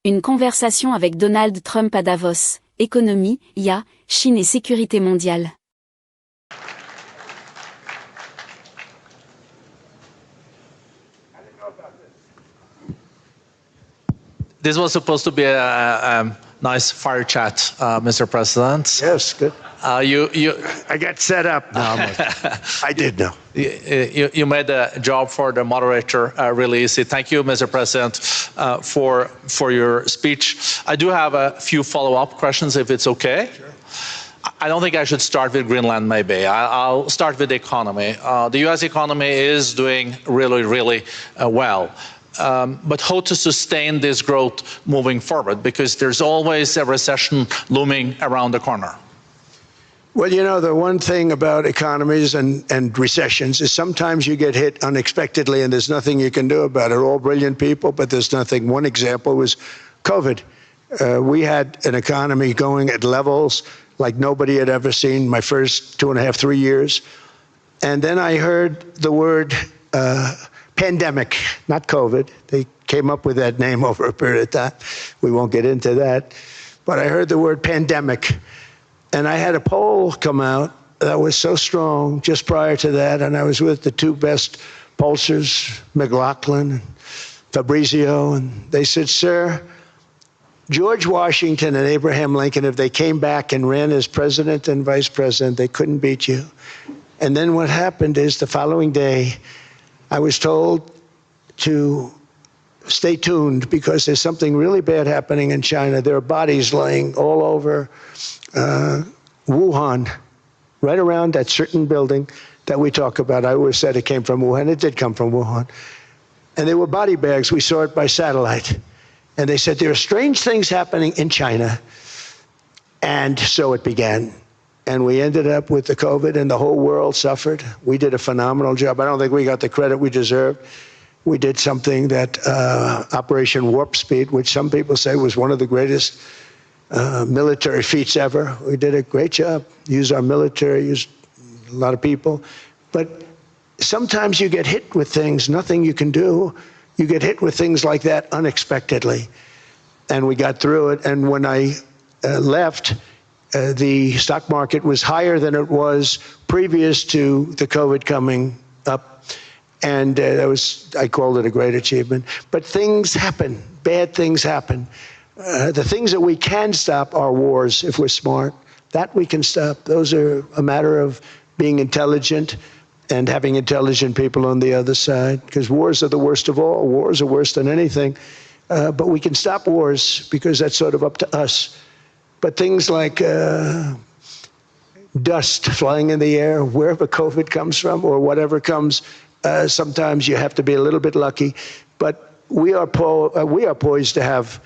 Une conversation avec Donald Trump à Davos. Économie, IA, Chine et Sécurité Mondiale. This was supposed to be a nice fire chat, Mr. President. Yes, good. You I got set up. No, I did know. You made the job for the moderator really easy. Thank you, Mr. President, for your speech. I do have a few follow-up questions, if it's okay. Sure. I don't think I should start with Greenland, maybe. I'll start with the economy. The U.S. economy is doing really well. But how to sustain this growth moving forward? Because there's always a recession looming around the corner. Well, you know, the one thing about economies and recessions is sometimes you get hit unexpectedly and there's nothing you can do about it. All brilliant people, but there's nothing. One example was COVID. We had an economy going at levels like nobody had ever seen my first 2.5, 3 years. And then I heard the word pandemic, not COVID. They came up with that name over a period of time. We won't get into that. But I heard the word pandemic. And I had a poll come out that was so strong just prior to that. And I was with the two best pollsters, McLaughlin and Fabrizio. And they said, sir, George Washington and Abraham Lincoln, if they came back and ran as president and vice president, they couldn't beat you. And then what happened is the following day, I was told to stay tuned because there's something really bad happening in China. There are bodies laying all over Wuhan, right around that certain building that we talk about. I always said it came from Wuhan. It did come from Wuhan. And they were body bags. We saw it by satellite. And they said, there are strange things happening in China. And so it began. And we ended up with the COVID, and the whole world suffered. We did a phenomenal job. I don't think we got the credit we deserved. We did something that Operation Warp Speed, which some people say was one of the greatest military feats ever. We did a great job. Used our military, used a lot of people. But sometimes you get hit with things, nothing you can do. You get hit with things like that unexpectedly. And we got through it. And when I left, the stock market was higher than it was previous to the COVID coming up. And that was, I called it a great achievement. But things happen, bad things happen. The things that we can stop are wars if we're smart. That we can stop. Those are a matter of being intelligent and having intelligent people on the other side, because wars are the worst of all. Wars are worse than anything. But we can stop wars because that's sort of up to us. But things like dust flying in the air, wherever COVID comes from or whatever comes, sometimes you have to be a little bit lucky. But we are poised to have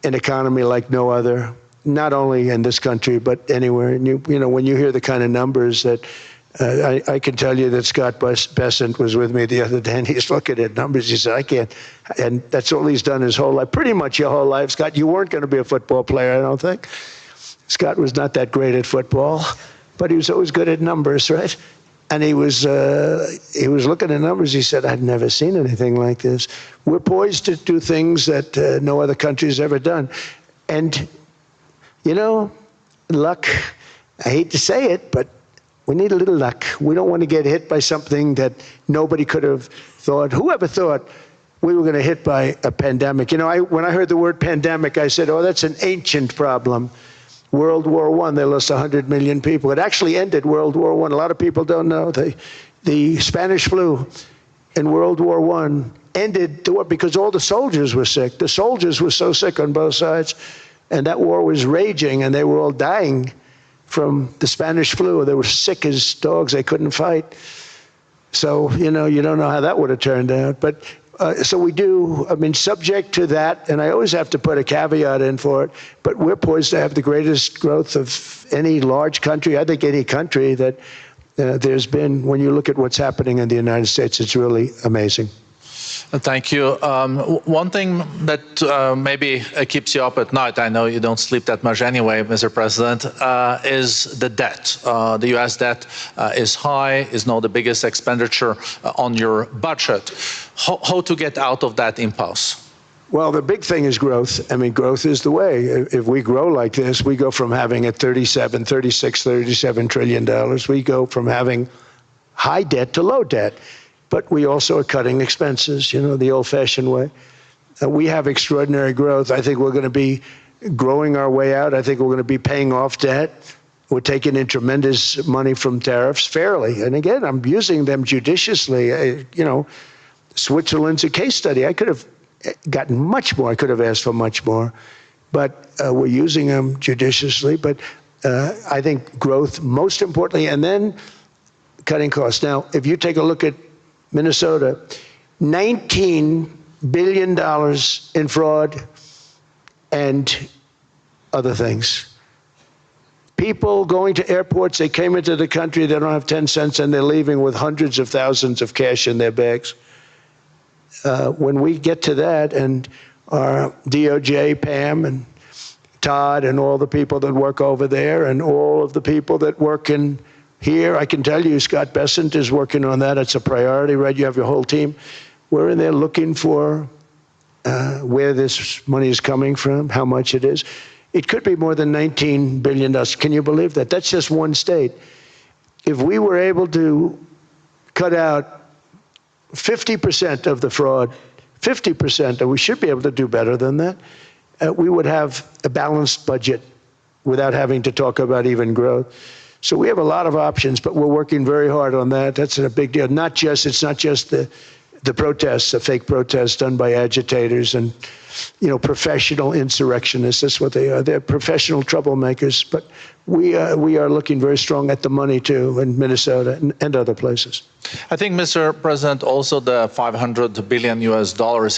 an economy like no other, not only in this country, but anywhere. And you know, when you hear the kind of numbers that I can tell you that Scott Bessent was with me the other day, and he's looking at numbers. He said, I can't. And that's all he's done his whole life, pretty much your whole life. Scott, you weren't going to be a football player, I don't think. Scott was not that great at football, but he was always good at numbers, right? And he was looking at numbers. He said, I've never seen anything like this. We're poised to do things that no other country has ever done. And, you know, luck, I hate to say it, but we need a little luck. We don't want to get hit by something that nobody could have thought. Whoever thought we were going to hit by a pandemic? You know, when I heard the word pandemic, I said, oh, that's an ancient problem. World War I, they lost 100 million people. It actually ended World War I. A lot of people don't know. The Spanish flu in World War I ended the war because all the soldiers were sick. The soldiers were so sick on both sides, and that war was raging, and they were all dying from the Spanish flu. They were sick as dogs. They couldn't fight. So, you know, you don't know how that would have turned out. But so we do, I mean, subject to that, and I always have to put a caveat in for it, but we're poised to have the greatest growth of any large country, I think any country that there's been. When you look at what's happening in the United States, it's really amazing. Thank you. One thing that maybe keeps you up at night, I know you don't sleep that much anyway, Mr. President, is the debt. The U.S. debt is high, is now the biggest expenditure on your budget. How to get out of that impasse? Well, the big thing is growth. I mean, growth is the way. If we grow like this, we go from having a $37 trillion. We go from having high debt to low debt. But we also are cutting expenses, you know, the old-fashioned way. We have extraordinary growth. I think we're going to be growing our way out. I think we're going to be paying off debt. We're taking in tremendous money from tariffs fairly. And again, I'm using them judiciously. You know, Switzerland's a case study. I could have gotten much more. I could have asked for much more. But we're using them judiciously. But I think growth, most importantly, and then cutting costs. Now, if you take a look at Minnesota, $19 billion in fraud and other things. People going to airports, they came into the country, they don't have 10 cents, and they're leaving with hundreds of thousands of cash in their bags. When we get to that, and our DOJ, Pam, and Todd, and all the people that work over there, and all of the people that work in here, I can tell you, Scott Bessent is working on that. It's a priority, right? You have your whole team. We're in there looking for where this money is coming from, how much it is. It could be more than $19 billion. Can you believe that? That's just one state. If we were able to cut out 50% of the fraud, 50%, and we should be able to do better than that, we would have a balanced budget without having to talk about even growth. So we have a lot of options, but we're working very hard on that. That's a big deal. It's not just the protests, the fake protests done by agitators and, you know, professional insurrectionists. That's what they are. They're professional troublemakers. But we are looking very strong at the money, too, in Minnesota and other places. I think, Mr. President, also the $500 billion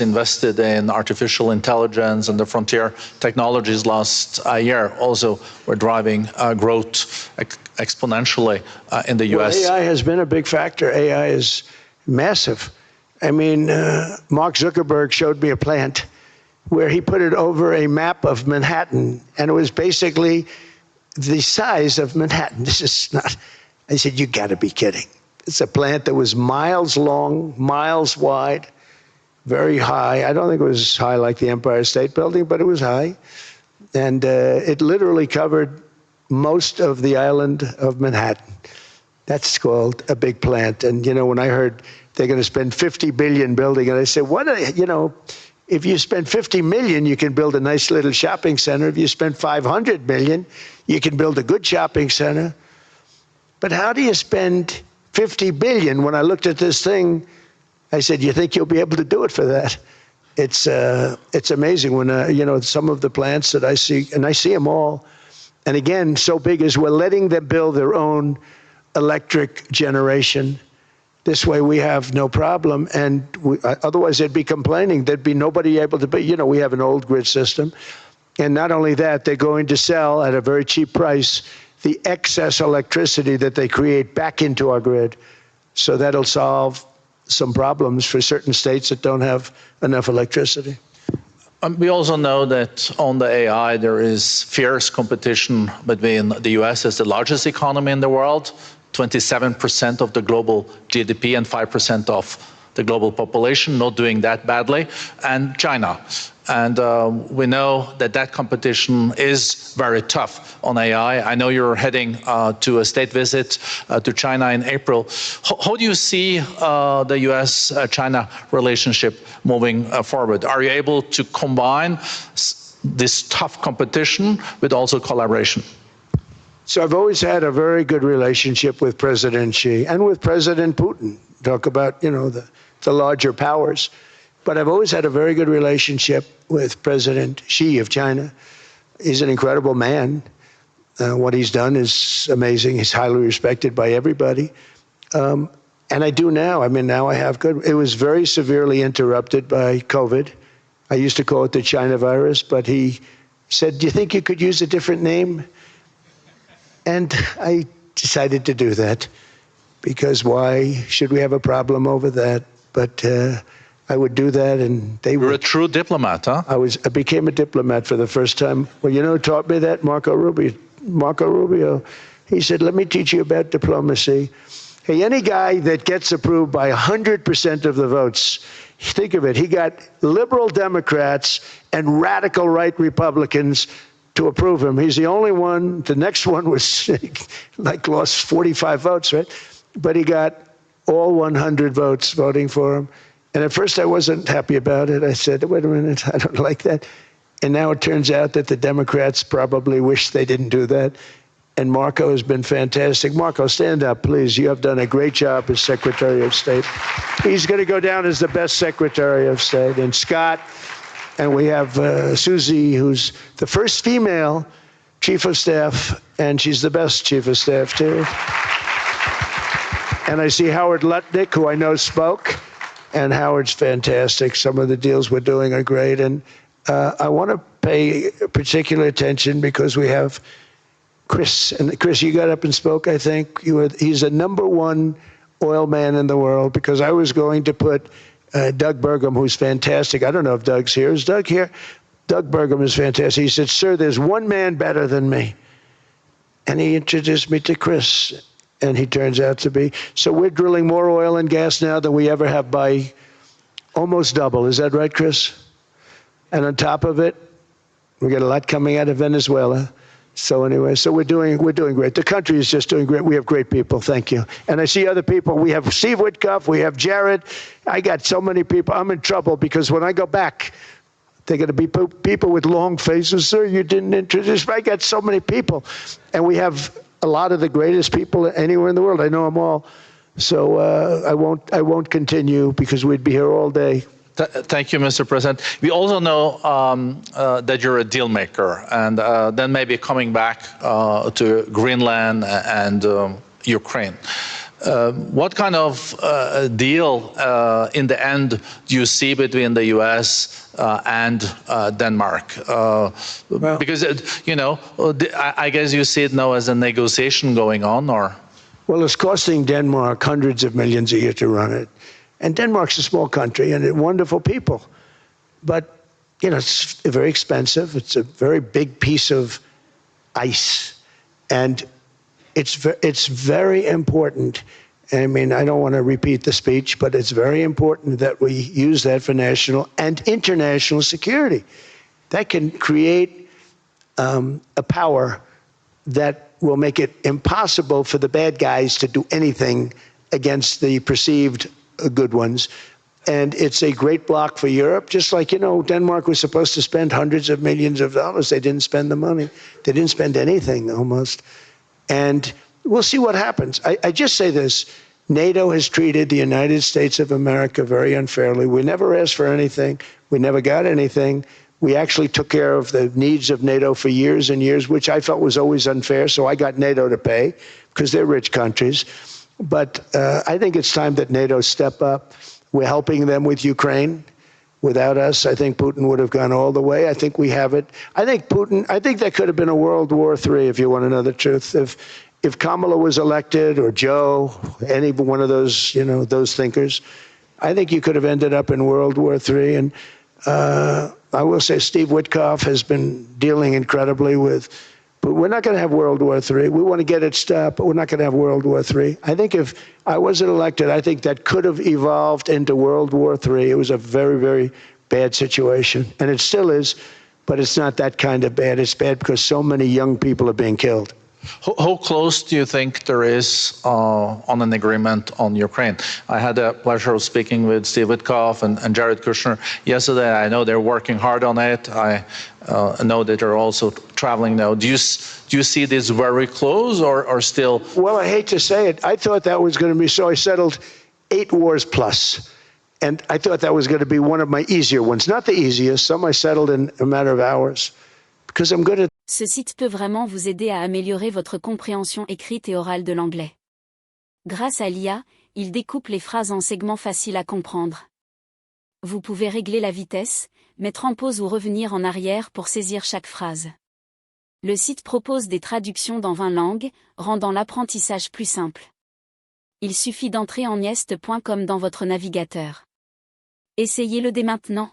invested in artificial intelligence and the frontier technologies last year also were driving growth exponentially in the U.S. Well, AI has been a big factor. AI is massive. I mean, Mark Zuckerberg showed me a plant where he put it over a map of Manhattan, and it was basically the size of Manhattan. This is not, I said, you got to be kidding. It's a plant that was miles long, miles wide, very high. I don't think it was high like the Empire State Building, but it was high. And it literally covered most of the island of Manhattan. That's called a big plant. And, you know, when I heard they're going to spend $50 billion building it, I said, what are, you know, if you spend $50 million, you can build a nice little shopping center. If you spend $500 million, you can build a good shopping center. But how do you spend $50 billion? When I looked at this thing, I said, you think you'll be able to do it for that? It's amazing when, you know, some of the plants that I see, and I see them all. And again, so big as we're letting them build their own electric generation. This way we have no problem, and otherwise they'd be complaining. There'd be nobody able to, you know, we have an old grid system. And not only that, they're going to sell at a very cheap price the excess electricity that they create back into our grid. So that'll solve some problems for certain states that don't have enough electricity. We also know that on the AI, there is fierce competition between the US as the largest economy in the world, 27% of the global GDP and 5% of the global population, not doing that badly, and China. And we know that that competition is very tough on AI. I know you're heading to a state visit to China in April. How do you see the US-China relationship moving forward? Are you able to combine this tough competition with also collaboration? So I've always had a very good relationship with President Xi and with President Putin. Talk about, you know, the larger powers. But I've always had a very good relationship with President Xi of China. He's an incredible man. What he's done is amazing. He's highly respected by everybody. And I do now. I mean, now I have good. It was very severely interrupted by COVID. I used to call it the China virus, but he said, do you think you could use a different name? And I decided to do that, because why should we have a problem over that? But I would do that, and they were. You're a true diplomat, huh? I became a diplomat for the first time. Well, you know who taught me that? Marco Rubio. He said, let me teach you about diplomacy. Hey, any guy that gets approved by 100% of the votes Think of it. He got liberal Democrats and radical right Republicans to approve him. He's the only one. The next one was like lost 45 votes, right? But he got all 100 votes voting for him. And at first I wasn't happy about it. I said, wait a minute, I don't like that. And now it turns out that the Democrats probably wish they didn't do that. And Marco has been fantastic. Marco, stand up, please. You have done a great job as Secretary of State. He's going to go down as the best Secretary of State. And Scott, and we have Susie, who's the first female Chief of Staff, and she's the best Chief of Staff, too. And I see Howard Lutnick, who I know spoke, and Howard's fantastic. Some of the deals we're doing are great. And I want to pay particular attention because we have Chris. And Chris, you got up and spoke, I think. He's the #1 oil man in the world, because I was going to put Doug Burgum, who's fantastic. I don't know if Doug's here. Is Doug here? Doug Burgum is fantastic. He said, sir, there's one man better than me. And he introduced me to Chris, and he turns out to be. So we're drilling more oil and gas now than we ever have by almost double. Is that right, Chris? And on top of it, we got a lot coming out of Venezuela. So anyway, so we're doing great. The country is just doing great. We have great people. Thank you. And I see other people. We have Steve Witkoff. We have Jared. I got so many people. I'm in trouble because when I go back, they're going to be people with long faces. Sir, you didn't introduce me. I got so many people. And we have a lot of the greatest people anywhere in the world. I know them all. So I won't continue because we'd be here all day. Thank you, Mr. President. We also know that you're a deal maker, and then maybe coming back to Greenland and Ukraine. What kind of deal in the end do you see between the U.S. and Denmark? Because, I guess you see it now as a negotiation going on, or? Well, it's costing Denmark hundreds of millions a year to run it. And Denmark's a small country and wonderful people. But, it's very expensive. It's a very big piece of ice. And it's very important. I mean, I don't want to repeat the speech, but it's very important that we use that for national and international security. That can create a power that will make it impossible for the bad guys to do anything against the perceived good ones. And it's a great block for Europe, just like, Denmark was supposed to spend hundreds of millions of dollars. They didn't spend the money. They didn't spend anything almost. And we'll see what happens. I just say this. NATO has treated the United States of America very unfairly. We never asked for anything. We never got anything. We actually took care of the needs of NATO for years and years, which I felt was always unfair. So I got NATO to pay because they're rich countries. But I think it's time that NATO step up. We're helping them with Ukraine. Without us, I think Putin would have gone all the way. I think we have it. I think there could have been a World War III, if you want to know the truth. If Kamala was elected, or Joe, any one of those, those thinkers, I think you could have ended up in World War III. And I will say Steve Witkoff has been dealing incredibly with. But we're not going to have World War III. We want to get it stopped, but we're not going to have World War III. I think if I wasn't elected, I think that could have evolved into World War III. It was a very, very bad situation. And it still is, but it's not that kind of bad. It's bad because so many young people are being killed. How close do you think there is on an agreement on Ukraine? I had the pleasure of speaking with Steve Witkoff and Jared Kushner yesterday. I know they're working hard on it. I know that they're also traveling now. Do you see this very close or still? Well, I hate to say it. I thought that was going to be so. I settled 8 wars plus. And I thought that was going to be one of my easier ones. Not the easiest. Some I settled in a matter of hours. Because I'm good at. Ce site peut vraiment vous aider à améliorer votre compréhension écrite et orale de l'anglais. Grâce à l'IA, il découpe les phrases en segments faciles à comprendre. Vous pouvez régler la vitesse, mettre en pause ou revenir en arrière pour saisir chaque phrase. Le site propose des traductions dans 20 langues, rendant l'apprentissage plus simple. Il suffit d'entrer en nieste.com dans votre navigateur. Essayez-le dès maintenant.